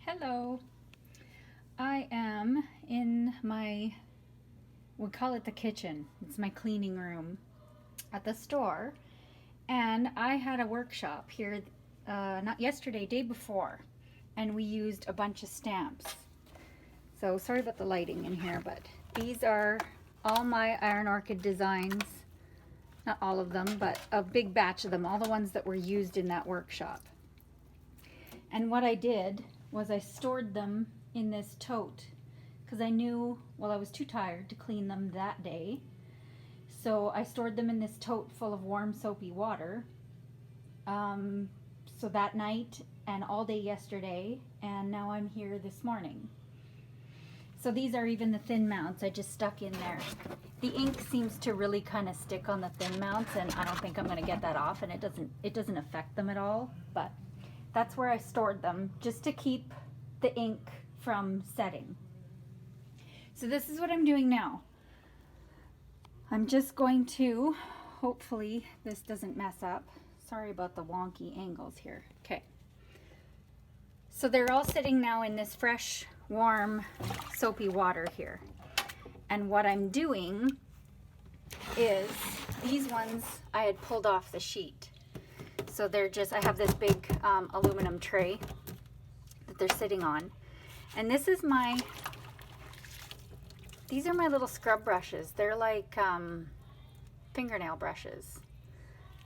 Hello. I am in my, we call it the kitchen. It's my cleaning room at the store. And I had a workshop here, not yesterday, day before. And we used a bunch of stamps. So sorry about the lighting in here, but these are all my Iron Orchid designs. Not all of them, but a big batch of them, all the ones that were used in that workshop. And what I did was I stored them in this tote because I knew, well, I was too tired to clean them that day. So I stored them in this tote full of warm soapy water. So that night and all day yesterday, and now I'm here this morning. So these are even the thin mounts I just stuck in there. The ink seems to really kind of stick on the thin mounts, and I don't think I'm going to get that off, and it doesn't affect them at all, but that's where I stored them, just to keep the ink from setting. So this is what I'm doing now. I'm just going to, hopefully this doesn't mess up. Sorry about the wonky angles here. Okay. So they're all sitting now in this fresh, warm, soapy water here. And what I'm doing is, these ones I had pulled off the sheet. So they're just, I have this big aluminum tray that they're sitting on. And this is these are my little scrub brushes. They're like fingernail brushes.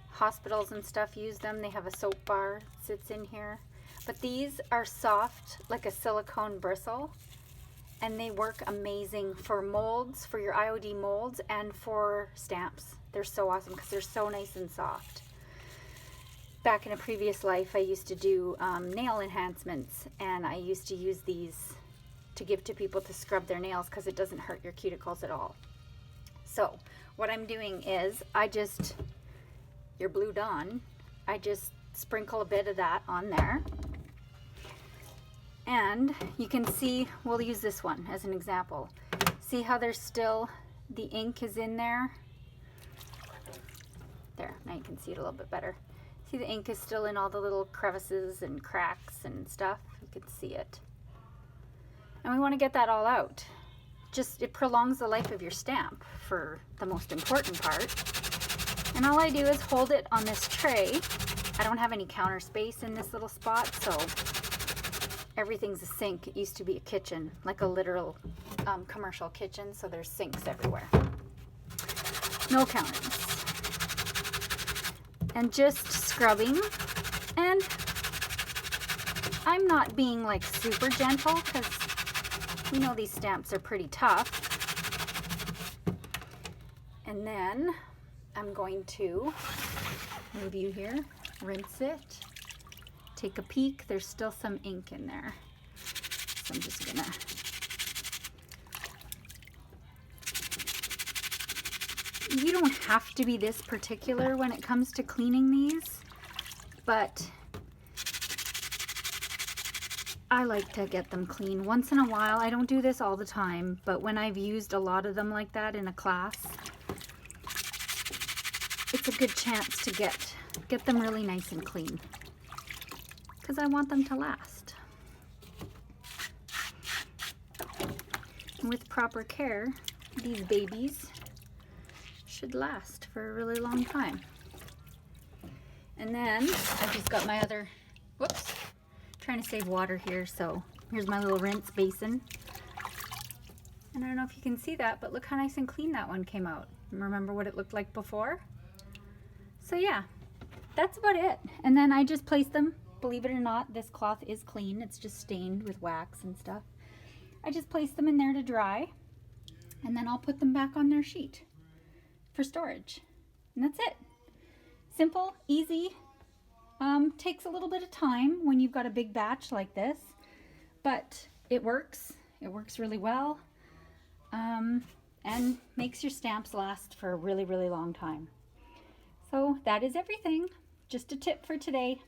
Hospitals and stuff use them. They have a soap bar that sits in here. But these are soft, like a silicone bristle. And they work amazing for molds, for your IOD molds, and for stamps. They're so awesome because they're so nice and soft. Back in a previous life, I used to do nail enhancements, and I used to use these to give to people to scrub their nails because it doesn't hurt your cuticles at all. So what I'm doing is, your Blue Dawn, I just sprinkle a bit of that on there. And you can see, we'll use this one as an example. See how there's still, the ink is in there? There, now you can see it a little bit better. See, the ink is still in all the little crevices and cracks and stuff. You can see it. And we want to get that all out. It prolongs the life of your stamp for the most important part. And all I do is hold it on this tray. I don't have any counter space in this little spot, so everything's a sink. It used to be a kitchen, like a literal commercial kitchen, so there's sinks everywhere. No counters. And just scrubbing, and I'm not being like super gentle because you know these stamps are pretty tough. And then I'm going to move you here, rinse it, take a peek. There's still some ink in there, so I'm just gonna you don't have to be this particular when it comes to cleaning these, but I like to get them clean once in a while. I don't do this all the time, but when I've used a lot of them like that in a class, it's a good chance to get them really nice and clean because I want them to last. And with proper care, these babies should last for a really long time. And then I've just got my other, whoops, trying to save water here, so here's my little rinse basin. And I don't know if you can see that, but look how nice and clean that one came out. Remember what it looked like before? So yeah, that's about it. And then I just place them, believe it or not, this cloth is clean. It's just stained with wax and stuff. I just place them in there to dry, and then I'll put them back on their sheet for storage. And that's it. Simple, easy. Takes a little bit of time when you've got a big batch like this, but it works. It works really well, and makes your stamps last for a really, really long time. So that is everything. Just a tip for today.